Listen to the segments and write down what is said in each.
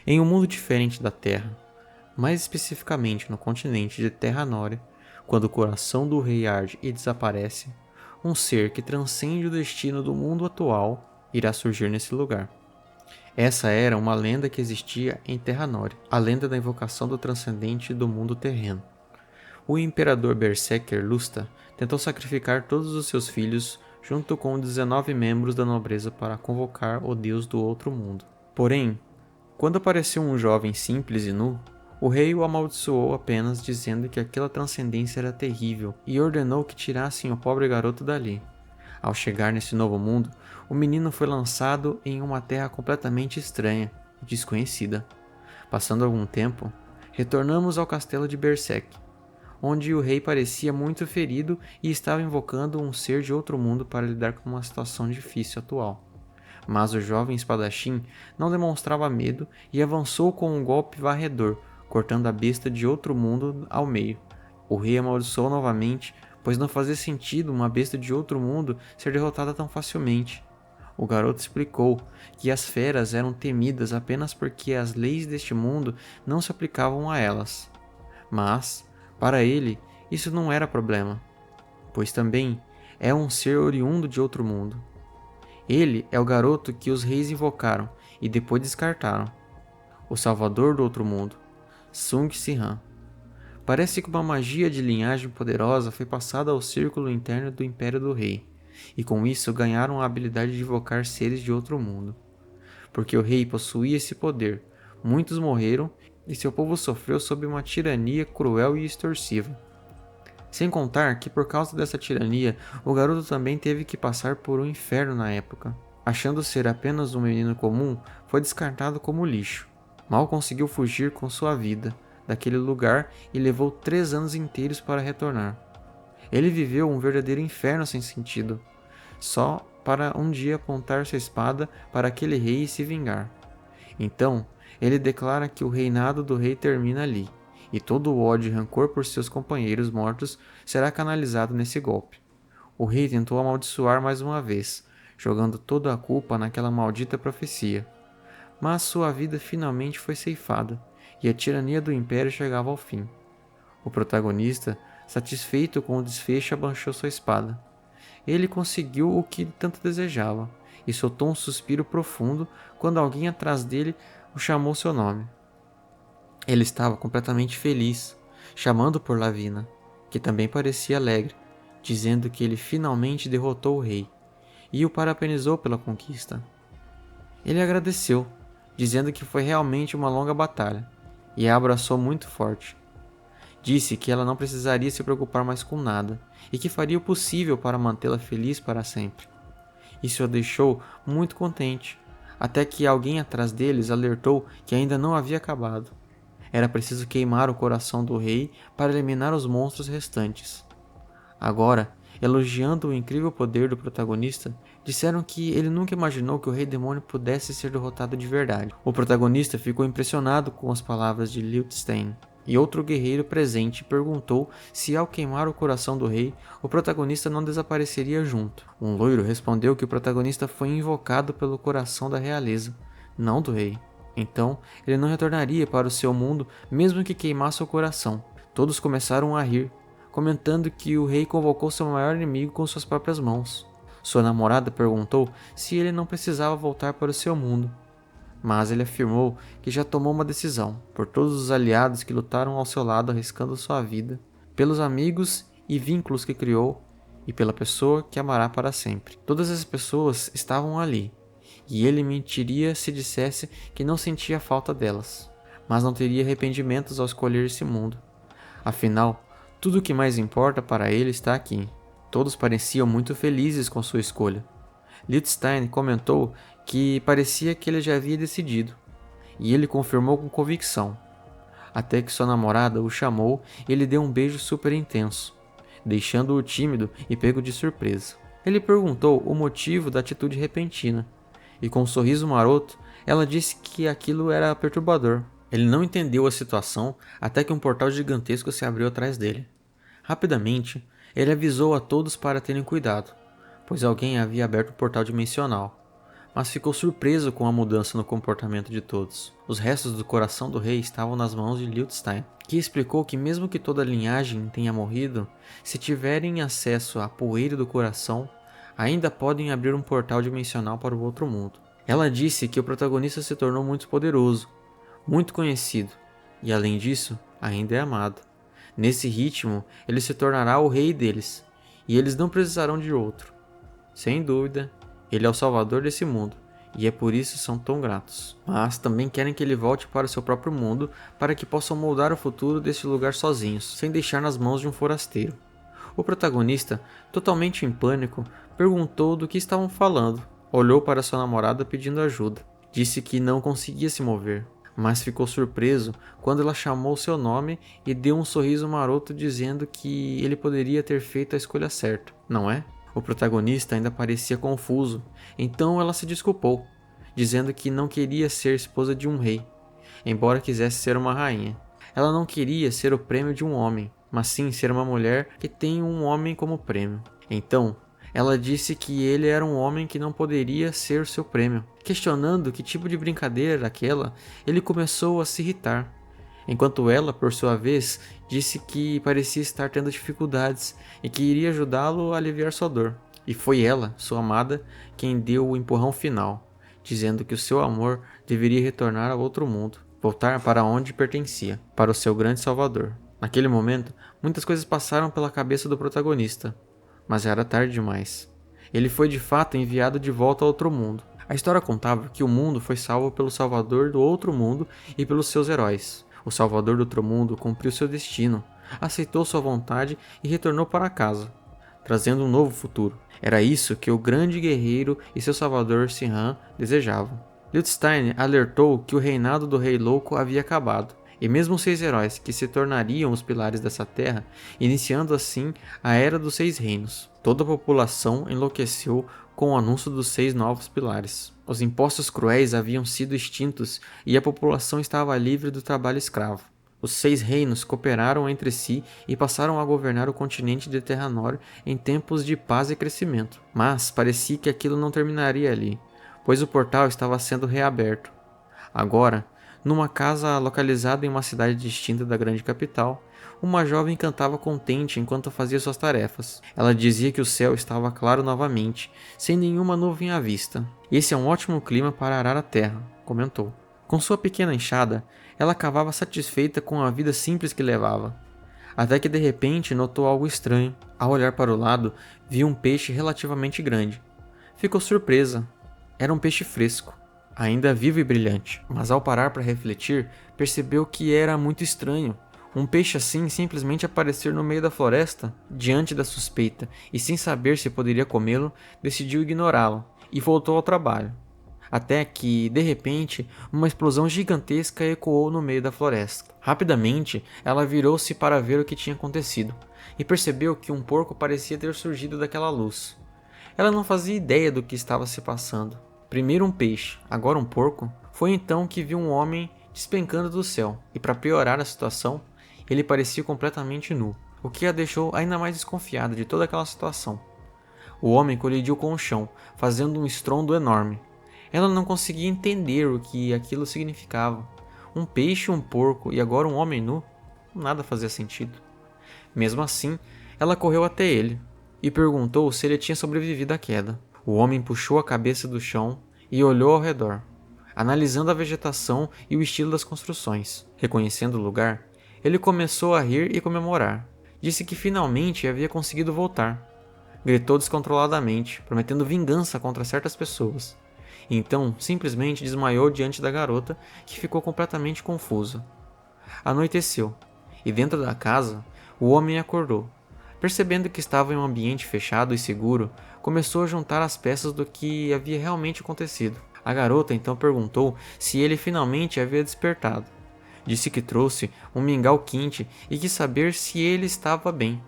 Em um mundo diferente da Terra, mais especificamente no continente de Terranor, quando o coração do rei arde e desaparece, um ser que transcende o destino do mundo atual irá surgir nesse lugar. Essa era uma lenda que existia em Terranor, a lenda da invocação do transcendente do mundo terreno. O imperador Berserker Lusta tentou sacrificar todos os seus filhos junto com 19 membros da nobreza para convocar o deus do outro mundo. Porém, quando apareceu um jovem simples e nu, o rei o amaldiçoou apenas dizendo que aquela transcendência era terrível e ordenou que tirassem o pobre garoto dali. Ao chegar nesse novo mundo, o menino foi lançado em uma terra completamente estranha e desconhecida. Passando algum tempo, retornamos ao castelo de Berserk, onde o rei parecia muito ferido e estava invocando um ser de outro mundo para lidar com uma situação difícil atual. Mas o jovem espadachim não demonstrava medo e avançou com um golpe varredor, cortando a besta de outro mundo ao meio. O rei amaldiçoou novamente, pois não fazia sentido uma besta de outro mundo ser derrotada tão facilmente. O garoto explicou que as feras eram temidas apenas porque as leis deste mundo não se aplicavam a elas. Mas, para ele, isso não era problema, pois também é um ser oriundo de outro mundo. Ele é o garoto que os reis invocaram e depois descartaram, o salvador do outro mundo, Sung Si-Han. Parece que uma magia de linhagem poderosa foi passada ao círculo interno do Império do Rei, e com isso ganharam a habilidade de invocar seres de outro mundo. Porque o rei possuía esse poder, muitos morreram e seu povo sofreu sob uma tirania cruel e extorsiva. Sem contar que por causa dessa tirania, o garoto também teve que passar por um inferno na época. Achando ser apenas um menino comum, foi descartado como lixo. Mal conseguiu fugir com sua vida daquele lugar e levou 3 anos inteiros para retornar. Ele viveu um verdadeiro inferno sem sentido, só para um dia apontar sua espada para aquele rei e se vingar. Então, ele declara que o reinado do rei termina ali, e todo o ódio e rancor por seus companheiros mortos será canalizado nesse golpe. O rei tentou amaldiçoar mais uma vez, jogando toda a culpa naquela maldita profecia. Mas sua vida finalmente foi ceifada, e a tirania do império chegava ao fim. O protagonista, satisfeito com o desfecho, abaixou sua espada. Ele conseguiu o que tanto desejava, e soltou um suspiro profundo quando alguém atrás dele o chamou seu nome. Ele estava completamente feliz, chamando por Lavina, que também parecia alegre, dizendo que ele finalmente derrotou o rei, e o parabenizou pela conquista. Ele agradeceu, dizendo que foi realmente uma longa batalha, e a abraçou muito forte. Disse que ela não precisaria se preocupar mais com nada, e que faria o possível para mantê-la feliz para sempre. Isso a deixou muito contente, até que alguém atrás deles alertou que ainda não havia acabado. Era preciso queimar o coração do rei para eliminar os monstros restantes. Agora, elogiando o incrível poder do protagonista, disseram que ele nunca imaginou que o Rei Demônio pudesse ser derrotado de verdade. O protagonista ficou impressionado com as palavras de Liechtenstein, e outro guerreiro presente perguntou se ao queimar o coração do rei, o protagonista não desapareceria junto. Um loiro respondeu que o protagonista foi invocado pelo coração da realeza, não do rei. Então, ele não retornaria para o seu mundo mesmo que queimasse o coração. Todos começaram a rir, comentando que o rei convocou seu maior inimigo com suas próprias mãos. Sua namorada perguntou se ele não precisava voltar para o seu mundo, mas ele afirmou que já tomou uma decisão, por todos os aliados que lutaram ao seu lado arriscando sua vida, pelos amigos e vínculos que criou e pela pessoa que amará para sempre. Todas as pessoas estavam ali, e ele mentiria se dissesse que não sentia falta delas, mas não teria arrependimentos ao escolher esse mundo. Afinal, tudo o que mais importa para ele está aqui. Todos pareciam muito felizes com sua escolha. Liechtenstein comentou que parecia que ele já havia decidido, e ele confirmou com convicção, até que sua namorada o chamou e lhe deu um beijo super intenso, deixando-o tímido e pego de surpresa. Ele perguntou o motivo da atitude repentina, e com um sorriso maroto, ela disse que aquilo era perturbador. Ele não entendeu a situação até que um portal gigantesco se abriu atrás dele. Rapidamente, ele avisou a todos para terem cuidado, pois alguém havia aberto o portal dimensional. mas ficou surpreso com a mudança no comportamento de todos. Os restos do coração do rei estavam nas mãos de Liechtenstein, que explicou que mesmo que toda a linhagem tenha morrido, se tiverem acesso à poeira do coração, ainda podem abrir um portal dimensional para o outro mundo. Ela disse que o protagonista se tornou muito poderoso, muito conhecido, e além disso, ainda é amado. Nesse ritmo, ele se tornará o rei deles, e eles não precisarão de outro. Sem dúvida, ele é o salvador desse mundo, e é por isso são tão gratos. Mas também querem que ele volte para o seu próprio mundo para que possam moldar o futuro desse lugar sozinhos, sem deixar nas mãos de um forasteiro. O protagonista, totalmente em pânico, perguntou do que estavam falando, olhou para sua namorada pedindo ajuda. Disse que não conseguia se mover, mas ficou surpreso quando ela chamou seu nome e deu um sorriso maroto dizendo que ele poderia ter feito a escolha certa, não é? O protagonista ainda parecia confuso, então ela se desculpou, dizendo que não queria ser esposa de um rei, embora quisesse ser uma rainha. Ela não queria ser o prêmio de um homem, mas sim ser uma mulher que tem um homem como prêmio. Então, ela disse que ele era um homem que não poderia ser o seu prêmio. Questionando que tipo de brincadeira era aquela, ele começou a se irritar, enquanto ela, por sua vez, disse que parecia estar tendo dificuldades e que iria ajudá-lo a aliviar sua dor. E foi ela, sua amada, quem deu o empurrão final, dizendo que o seu amor deveria retornar ao outro mundo, voltar para onde pertencia, para o seu grande salvador. Naquele momento, muitas coisas passaram pela cabeça do protagonista, mas era tarde demais. Ele foi de fato enviado de volta ao outro mundo. A história contava que o mundo foi salvo pelo salvador do outro mundo e pelos seus heróis. O salvador do outro mundo cumpriu seu destino, aceitou sua vontade e retornou para casa, trazendo um novo futuro. Era isso que o grande guerreiro e seu salvador Sihran desejavam. Liechtenstein alertou que o reinado do Rei Louco havia acabado, e mesmo os 6 heróis que se tornariam os pilares dessa terra, iniciando assim a Era dos 6 Reinos. Toda a população enlouqueceu com o anúncio dos 6 novos pilares. Os impostos cruéis haviam sido extintos e a população estava livre do trabalho escravo. Os 6 reinos cooperaram entre si e passaram a governar o continente de Terranor em tempos de paz e crescimento. Mas parecia que aquilo não terminaria ali, pois o portal estava sendo reaberto. Agora, numa casa localizada em uma cidade distinta da grande capital, uma jovem cantava contente enquanto fazia suas tarefas. Ela dizia que o céu estava claro novamente, sem nenhuma nuvem à vista. Esse é um ótimo clima para arar a terra, comentou. Com sua pequena enxada, ela cavava satisfeita com a vida simples que levava. Até que de repente notou algo estranho. Ao olhar para o lado, viu um peixe relativamente grande. Ficou surpresa. Era um peixe fresco, ainda vivo e brilhante. Mas ao parar para refletir, percebeu que era muito estranho. Um peixe assim simplesmente aparecer no meio da floresta. Diante da suspeita e sem saber se poderia comê-lo, decidiu ignorá-lo e voltou ao trabalho. Até que, de repente, uma explosão gigantesca ecoou no meio da floresta. Rapidamente, ela virou-se para ver o que tinha acontecido e percebeu que um porco parecia ter surgido daquela luz. Ela não fazia ideia do que estava se passando. Primeiro um peixe, agora um porco. Foi então que viu um homem despencando do céu, e para piorar a situação, ele parecia completamente nu, o que a deixou ainda mais desconfiada de toda aquela situação. O homem colidiu com o chão, fazendo um estrondo enorme. Ela não conseguia entender o que aquilo significava. Um peixe, um porco e agora um homem nu? Nada fazia sentido. Mesmo assim, ela correu até ele e perguntou se ele tinha sobrevivido à queda. O homem puxou a cabeça do chão e olhou ao redor, analisando a vegetação e o estilo das construções. Reconhecendo o lugar, ele começou a rir e comemorar. Disse que finalmente havia conseguido voltar. Gritou descontroladamente, prometendo vingança contra certas pessoas. Então, simplesmente desmaiou diante da garota, que ficou completamente confusa. Anoiteceu, e dentro da casa, o homem acordou. Percebendo que estava em um ambiente fechado e seguro, começou a juntar as peças do que havia realmente acontecido. A garota então perguntou se ele finalmente havia despertado. Disse que trouxe um mingau quente e quis saber se ele estava bem,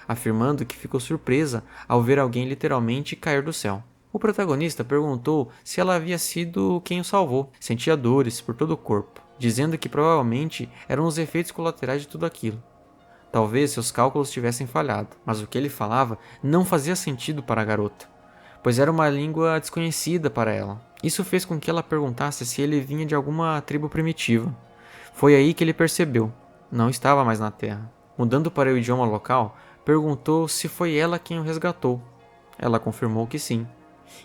afirmando que ficou surpresa ao ver alguém literalmente cair do céu. O protagonista perguntou se ela havia sido quem o salvou. Sentia dores por todo o corpo, dizendo que provavelmente eram os efeitos colaterais de tudo aquilo. Talvez seus cálculos tivessem falhado, mas o que ele falava não fazia sentido para a garota, pois era uma língua desconhecida para ela. Isso fez com que ela perguntasse se ele vinha de alguma tribo primitiva. Foi aí que ele percebeu. Não estava mais na Terra. Mudando para o idioma local, perguntou se foi ela quem o resgatou. Ela confirmou que sim.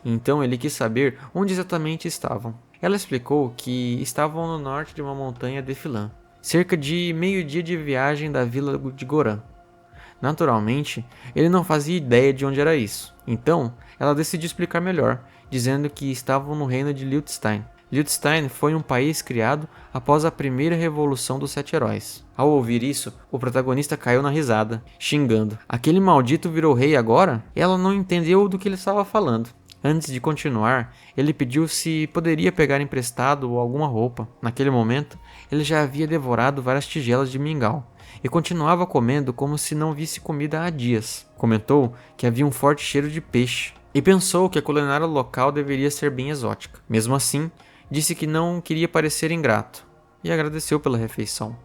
Então ele quis saber onde exatamente estavam. Ela explicou que estavam no norte de uma montanha de Filan, cerca de meio-dia de viagem da vila de Goran. Naturalmente, ele não fazia ideia de onde era isso. Então, ela decidiu explicar melhor, dizendo que estavam no reino de Liechtenstein. Liechtenstein foi um país criado após a primeira Revolução dos Sete Heróis. Ao ouvir isso, o protagonista caiu na risada, xingando. Aquele maldito virou rei agora? Ela não entendeu do que ele estava falando. Antes de continuar, ele pediu se poderia pegar emprestado alguma roupa. Naquele momento, ele já havia devorado várias tigelas de mingau e continuava comendo como se não visse comida há dias. Comentou que havia um forte cheiro de peixe e pensou que a culinária local deveria ser bem exótica. Mesmo assim, disse que não queria parecer ingrato e agradeceu pela refeição,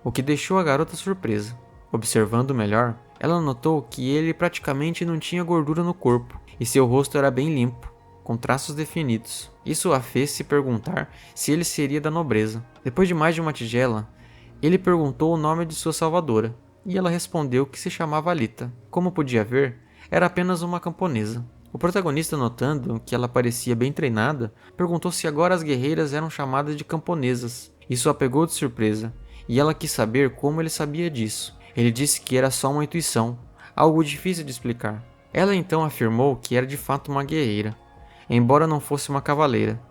o que deixou a garota surpresa. Observando melhor, ela notou que ele praticamente não tinha gordura no corpo e seu rosto era bem limpo, com traços definidos. Isso a fez se perguntar se ele seria da nobreza. Depois de mais de uma tigela, ele perguntou o nome de sua salvadora e ela respondeu que se chamava Alita. Como podia ver, era apenas uma camponesa. O protagonista, notando que ela parecia bem treinada, perguntou se agora as guerreiras eram chamadas de camponesas. Isso a pegou de surpresa e ela quis saber como ele sabia disso. Ele disse que era só uma intuição, algo difícil de explicar. Ela então afirmou que era de fato uma guerreira, embora não fosse uma cavaleira.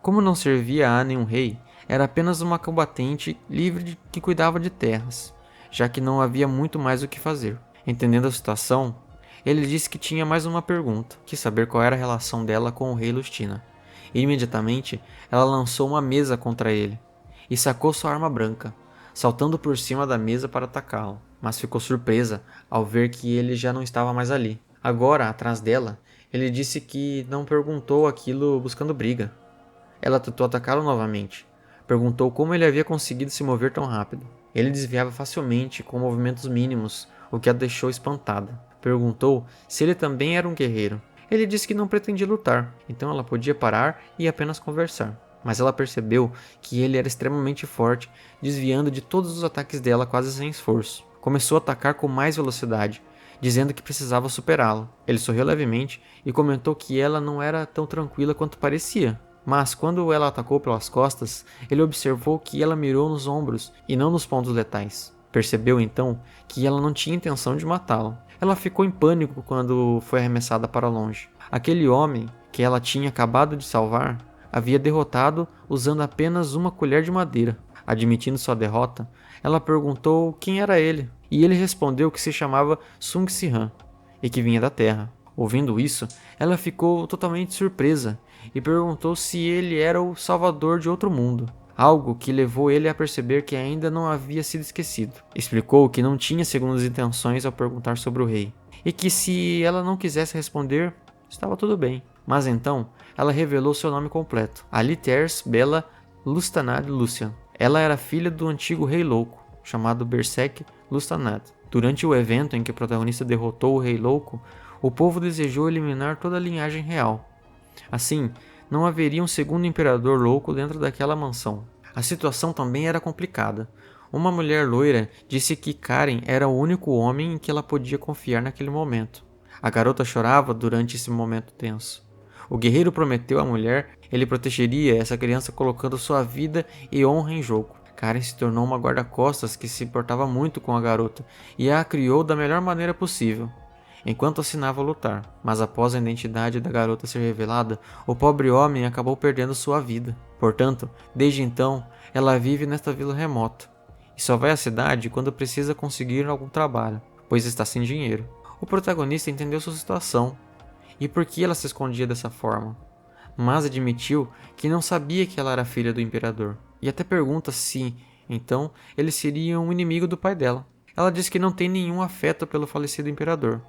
Como não servia a nenhum rei, era apenas uma combatente livre que cuidava de terras, já que não havia muito mais o que fazer. Entendendo a situação, ele disse que tinha mais uma pergunta, quis saber qual era a relação dela com o rei Lustina. E imediatamente, ela lançou uma mesa contra ele e sacou sua arma branca, saltando por cima da mesa para atacá-lo, mas ficou surpresa ao ver que ele já não estava mais ali. Agora, atrás dela, ele disse que não perguntou aquilo buscando briga. Ela tentou atacá-lo novamente. Perguntou como ele havia conseguido se mover tão rápido. Ele desviava facilmente, com movimentos mínimos, o que a deixou espantada. Perguntou se ele também era um guerreiro. Ele disse que não pretendia lutar, então ela podia parar e apenas conversar. Mas ela percebeu que ele era extremamente forte, desviando de todos os ataques dela quase sem esforço. Começou a atacar com mais velocidade, dizendo que precisava superá-lo. Ele sorriu levemente e comentou que ela não era tão tranquila quanto parecia. Mas quando ela atacou pelas costas, ele observou que ela mirou nos ombros e não nos pontos letais. Percebeu então que ela não tinha intenção de matá-lo. Ela ficou em pânico quando foi arremessada para longe. Aquele homem que ela tinha acabado de salvar havia derrotado usando apenas uma colher de madeira. Admitindo sua derrota, ela perguntou quem era ele, e ele respondeu que se chamava Sung Si-han e que vinha da Terra. Ouvindo isso, ela ficou totalmente surpresa e perguntou se ele era o salvador de outro mundo, algo que levou ele a perceber que ainda não havia sido esquecido. Explicou que não tinha segundas intenções ao perguntar sobre o rei, e que se ela não quisesse responder, estava tudo bem. Mas então, ela revelou seu nome completo, Alithers Bella Lustanad Lucian. Ela era filha do antigo Rei Louco, chamado Berserk Lustanad. Durante o evento em que o protagonista derrotou o Rei Louco, o povo desejou eliminar toda a linhagem real. Assim, não haveria um segundo imperador louco dentro daquela mansão. A situação também era complicada. Uma mulher loira disse que Karen era o único homem em que ela podia confiar naquele momento. A garota chorava durante esse momento tenso. O guerreiro prometeu à mulher que ele protegeria essa criança colocando sua vida e honra em jogo. Karen se tornou uma guarda-costas que se importava muito com a garota e a criou da melhor maneira possível, enquanto assinava lutar. Mas após a identidade da garota ser revelada, o pobre homem acabou perdendo sua vida. Portanto, desde então, ela vive nesta vila remota e só vai à cidade quando precisa conseguir algum trabalho, pois está sem dinheiro. O protagonista entendeu sua situação e por que ela se escondia dessa forma, mas admitiu que não sabia que ela era filha do imperador, e até pergunta se, então, ele seria um inimigo do pai dela. Ela diz que não tem nenhum afeto pelo falecido imperador.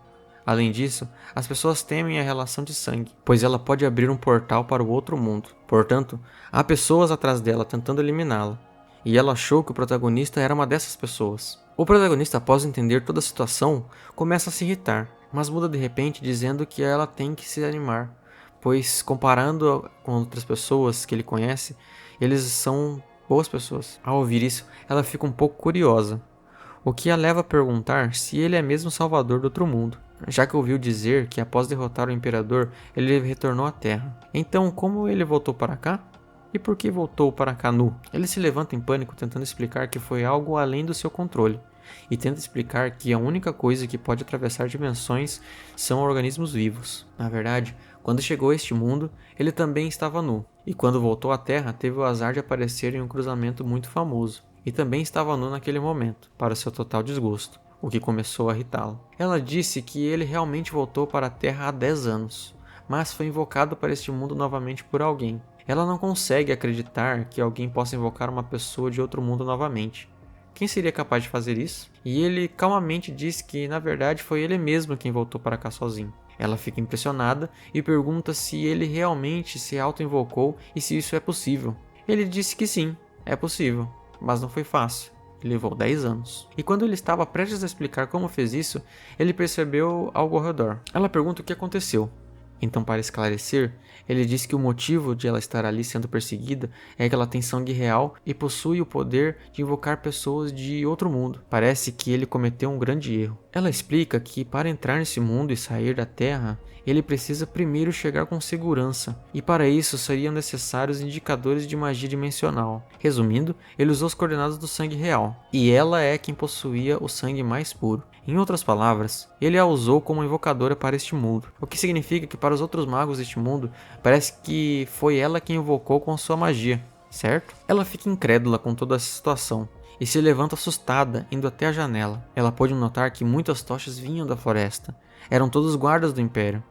Além disso, as pessoas temem a relação de sangue, pois ela pode abrir um portal para o outro mundo. Portanto, há pessoas atrás dela tentando eliminá-la, e ela achou que o protagonista era uma dessas pessoas. O protagonista, após entender toda a situação, começa a se irritar, mas muda de repente dizendo que ela tem que se animar, pois comparando com outras pessoas que ele conhece, eles são boas pessoas. Ao ouvir isso, ela fica um pouco curiosa, o que a leva a perguntar se ele é mesmo o salvador do outro mundo, já que ouviu dizer que após derrotar o imperador, ele retornou à Terra. Então, como ele voltou para cá? E por que voltou para cá nu? Ele se levanta em pânico tentando explicar que foi algo além do seu controle, e tenta explicar que a única coisa que pode atravessar dimensões são organismos vivos. Na verdade, quando chegou a este mundo, ele também estava nu, e quando voltou à Terra teve o azar de aparecer em um cruzamento muito famoso, e também estava nu naquele momento, para seu total desgosto, o que começou a irritá-lo. Ela disse que ele realmente voltou para a Terra há 10 anos, mas foi invocado para este mundo novamente por alguém. Ela não consegue acreditar que alguém possa invocar uma pessoa de outro mundo novamente. Quem seria capaz de fazer isso? E ele calmamente diz que na verdade foi ele mesmo quem voltou para cá sozinho. Ela fica impressionada e pergunta se ele realmente se auto-invocou e se isso é possível. Ele disse que sim, é possível, mas não foi fácil. Levou 10 anos. E quando ele estava prestes a explicar como fez isso, ele percebeu algo ao redor. Ela pergunta o que aconteceu. Então, para esclarecer, ele diz que o motivo de ela estar ali sendo perseguida é que ela tem sangue real e possui o poder de invocar pessoas de outro mundo. Parece que ele cometeu um grande erro. Ela explica que para entrar nesse mundo e sair da Terra, ele precisa primeiro chegar com segurança, e para isso seriam necessários indicadores de magia dimensional. Resumindo, ele usou as coordenadas do sangue real, e ela é quem possuía o sangue mais puro. Em outras palavras, ele a usou como invocadora para este mundo, o que significa que para os outros magos deste mundo, parece que foi ela quem invocou com sua magia, certo? Ela fica incrédula com toda essa situação, e se levanta assustada, indo até a janela. Ela pôde notar que muitas tochas vinham da floresta, eram todos guardas do Império.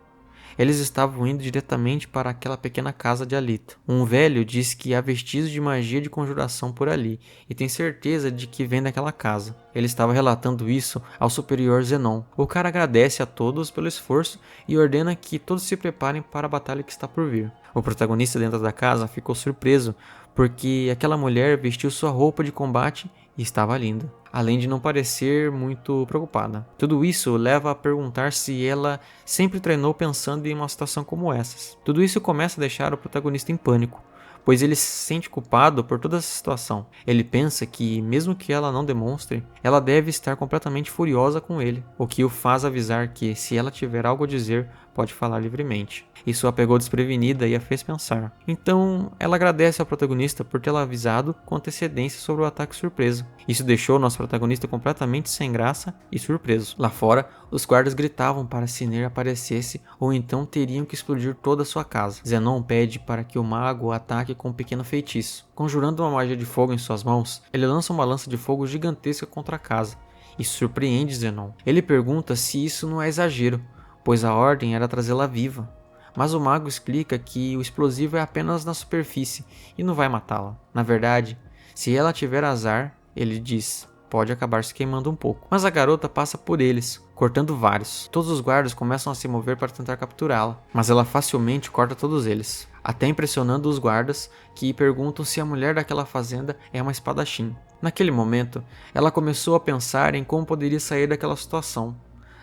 Eles estavam indo diretamente para aquela pequena casa de Alita. Um velho diz que há vestígios de magia de conjuração por ali, e tem certeza de que vem daquela casa. Ele estava relatando isso ao superior Zenon. O cara agradece a todos pelo esforço e ordena que todos se preparem para a batalha que está por vir. O protagonista dentro da casa ficou surpreso, porque aquela mulher vestiu sua roupa de combate e estava linda, além de não parecer muito preocupada. Tudo isso leva a perguntar se ela sempre treinou pensando em uma situação como essas. Tudo isso começa a deixar o protagonista em pânico, pois ele se sente culpado por toda essa situação. Ele pensa que, mesmo que ela não demonstre, ela deve estar completamente furiosa com ele, o que o faz avisar que, se ela tiver algo a dizer, pode falar livremente. Isso a pegou desprevenida e a fez pensar. Então, ela agradece ao protagonista por tê-la avisado com antecedência sobre o ataque surpresa. Isso deixou nosso protagonista completamente sem graça e surpreso. Lá fora, os guardas gritavam para Ciner aparecesse ou então teriam que explodir toda a sua casa. Zenon pede para que o mago ataque com um pequeno feitiço. Conjurando uma magia de fogo em suas mãos, ele lança uma lança de fogo gigantesca contra a casa. Isso surpreende Zenon. Ele pergunta se isso não é exagero, pois a ordem era trazê-la viva. Mas o mago explica que o explosivo é apenas na superfície e não vai matá-la. Na verdade, se ela tiver azar, ele diz, pode acabar se queimando um pouco. Mas a garota passa por eles, cortando vários. Todos os guardas começam a se mover para tentar capturá-la, mas ela facilmente corta todos eles, até impressionando os guardas, que perguntam se a mulher daquela fazenda é uma espadachim. Naquele momento, ela começou a pensar em como poderia sair daquela situação.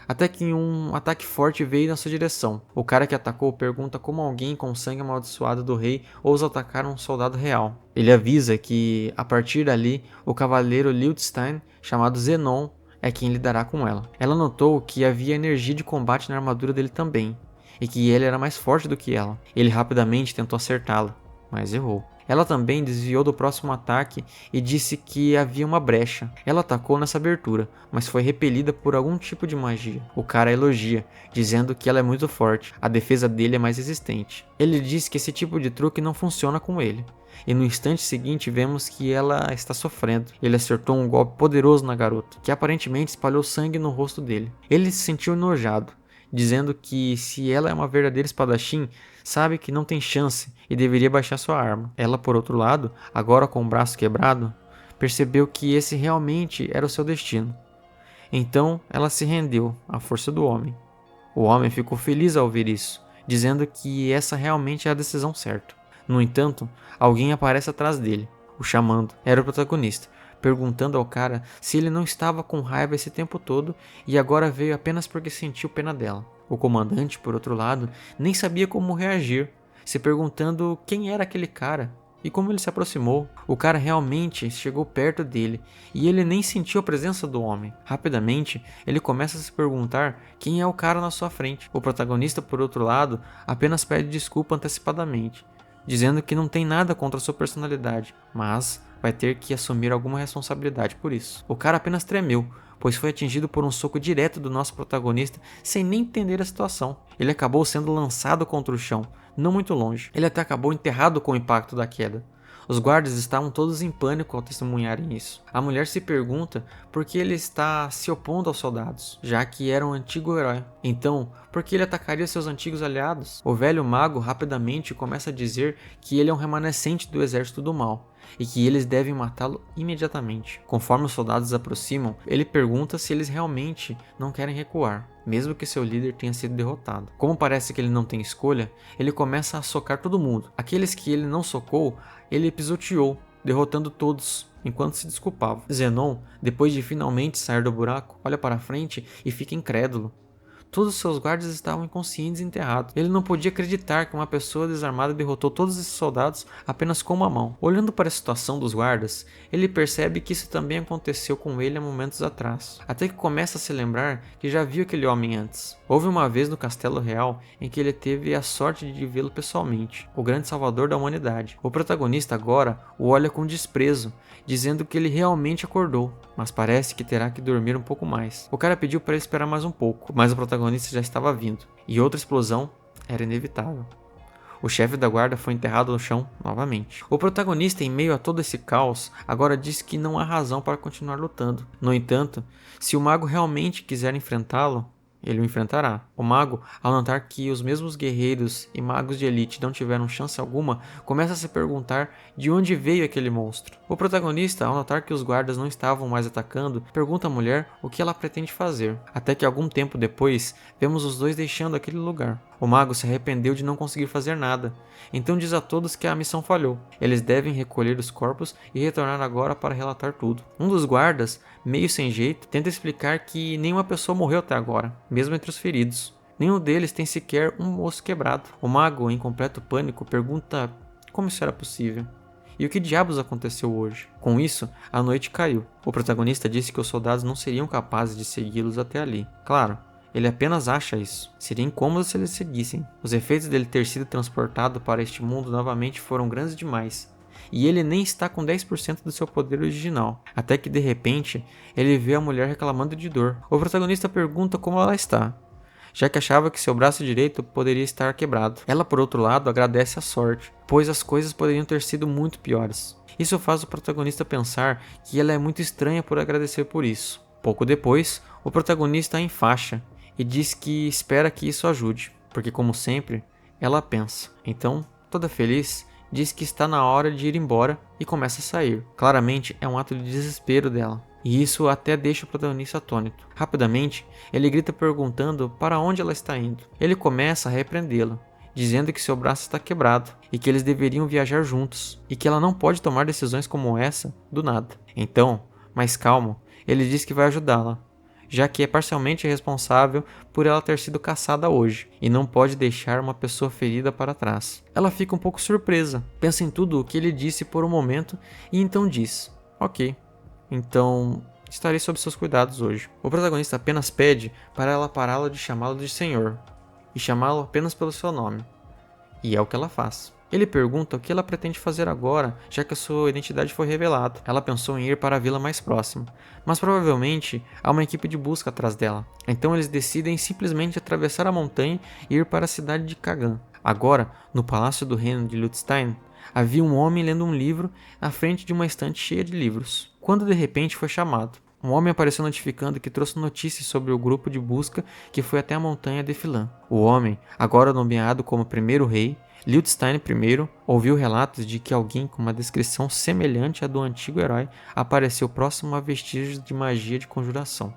Até que um ataque forte veio na sua direção. O cara que atacou pergunta como alguém com sangue amaldiçoado do rei ousa atacar um soldado real. Ele avisa que, a partir dali, o cavaleiro Lildstein, chamado Zenon, é quem lidará com ela. Ela notou que havia energia de combate na armadura dele também, e que ele era mais forte do que ela. Ele rapidamente tentou acertá-la, mas errou. Ela também desviou do próximo ataque e disse que havia uma brecha. Ela atacou nessa abertura, mas foi repelida por algum tipo de magia. O cara elogia, dizendo que ela é muito forte, a defesa dele é mais resistente. Ele diz que esse tipo de truque não funciona com ele. E no instante seguinte vemos que ela está sofrendo. Ele acertou um golpe poderoso na garota, que aparentemente espalhou sangue no rosto dele. Ele se sentiu enojado, dizendo que se ela é uma verdadeira espadachim, sabe que não tem chance e deveria baixar sua arma. Ela, por outro lado, agora com o braço quebrado, percebeu que esse realmente era o seu destino. Então ela se rendeu à força do homem. O homem ficou feliz ao ouvir isso, dizendo que essa realmente é a decisão certa. No entanto, alguém aparece atrás dele, o chamando. Era o protagonista, perguntando ao cara se ele não estava com raiva esse tempo todo e agora veio apenas porque sentiu pena dela. O comandante, por outro lado, nem sabia como reagir, se perguntando quem era aquele cara e como ele se aproximou. O cara realmente chegou perto dele e ele nem sentiu a presença do homem. Rapidamente, ele começa a se perguntar quem é o cara na sua frente. O protagonista, por outro lado, apenas pede desculpa antecipadamente, dizendo que não tem nada contra sua personalidade, mas vai ter que assumir alguma responsabilidade por isso. O cara apenas tremeu, pois foi atingido por um soco direto do nosso protagonista sem nem entender a situação. Ele acabou sendo lançado contra o chão, não muito longe. Ele até acabou enterrado com o impacto da queda. Os guardas estavam todos em pânico ao testemunharem isso. A mulher se pergunta por que ele está se opondo aos soldados, já que era um antigo herói. Então, por que ele atacaria seus antigos aliados? O velho mago rapidamente começa a dizer que ele é um remanescente do exército do mal e que eles devem matá-lo imediatamente. Conforme os soldados se aproximam, ele pergunta se eles realmente não querem recuar, mesmo que seu líder tenha sido derrotado. Como parece que ele não tem escolha, ele começa a socar todo mundo. Aqueles que ele não socou, ele pisoteou, derrotando todos, enquanto se desculpava. Zenon, depois de finalmente sair do buraco, olha para frente e fica incrédulo. Todos os seus guardas estavam inconscientes e enterrados. Ele não podia acreditar que uma pessoa desarmada derrotou todos esses soldados apenas com uma mão. Olhando para a situação dos guardas, ele percebe que isso também aconteceu com ele há momentos atrás. Até que começa a se lembrar que já viu aquele homem antes. Houve uma vez no Castelo Real em que ele teve a sorte de vê-lo pessoalmente, o grande salvador da humanidade. O protagonista agora o olha com desprezo, dizendo que ele realmente acordou, mas parece que terá que dormir um pouco mais. O cara pediu para ele esperar mais um pouco, mas o protagonista já estava vindo, e outra explosão era inevitável. O chefe da guarda foi enterrado no chão novamente. O protagonista, em meio a todo esse caos, agora diz que não há razão para continuar lutando. No entanto, se o mago realmente quiser enfrentá-lo, ele o enfrentará. O mago, ao notar que os mesmos guerreiros e magos de elite não tiveram chance alguma, começa a se perguntar de onde veio aquele monstro. O protagonista, ao notar que os guardas não estavam mais atacando, pergunta à mulher o que ela pretende fazer. Até que algum tempo depois, vemos os dois deixando aquele lugar. O mago se arrependeu de não conseguir fazer nada, então diz a todos que a missão falhou. Eles devem recolher os corpos e retornar agora para relatar tudo. Um dos guardas, meio sem jeito, tenta explicar que nenhuma pessoa morreu até agora, mesmo entre os feridos. Nenhum deles tem sequer um osso quebrado. O mago, em completo pânico, pergunta como isso era possível. E o que diabos aconteceu hoje? Com isso, a noite caiu. O protagonista disse que os soldados não seriam capazes de segui-los até ali. Claro, ele apenas acha isso. Seria incômodo se eles seguissem. Os efeitos dele ter sido transportado para este mundo novamente foram grandes demais. E ele nem está com 10% do seu poder original. Até que de repente, ele vê a mulher reclamando de dor. O protagonista pergunta como ela está, já que achava que seu braço direito poderia estar quebrado. Ela, por outro lado, agradece a sorte, pois as coisas poderiam ter sido muito piores. Isso faz o protagonista pensar que ela é muito estranha por agradecer por isso. Pouco depois, o protagonista a enfaixa e diz que espera que isso ajude, porque como sempre, ela pensa. Então, toda feliz, diz que está na hora de ir embora e começa a sair. Claramente é um ato de desespero dela, e isso até deixa o protagonista atônito. Rapidamente, ele grita perguntando para onde ela está indo. Ele começa a repreendê-la, dizendo que seu braço está quebrado e que eles deveriam viajar juntos, e que ela não pode tomar decisões como essa do nada. Então, mais calmo, ele diz que vai ajudá-la, já que é parcialmente responsável por ela ter sido caçada hoje, e não pode deixar uma pessoa ferida para trás. Ela fica um pouco surpresa, pensa em tudo o que ele disse por um momento, e então diz, ok, então estarei sob seus cuidados hoje. O protagonista apenas pede para ela pará-lo de chamá-lo de senhor, e chamá-lo apenas pelo seu nome, e é o que ela faz. Ele pergunta o que ela pretende fazer agora, já que a sua identidade foi revelada. Ela pensou em ir para a vila mais próxima, mas provavelmente há uma equipe de busca atrás dela. Então eles decidem simplesmente atravessar a montanha e ir para a cidade de Kagan. Agora, no palácio do reino de Lutstein, havia um homem lendo um livro à frente de uma estante cheia de livros, quando de repente foi chamado. Um homem apareceu notificando que trouxe notícias sobre o grupo de busca que foi até a montanha de Filan. O homem, agora nomeado como primeiro rei, Lutstein I, ouviu relatos de que alguém com uma descrição semelhante à do antigo herói apareceu próximo a vestígios de magia de conjuração.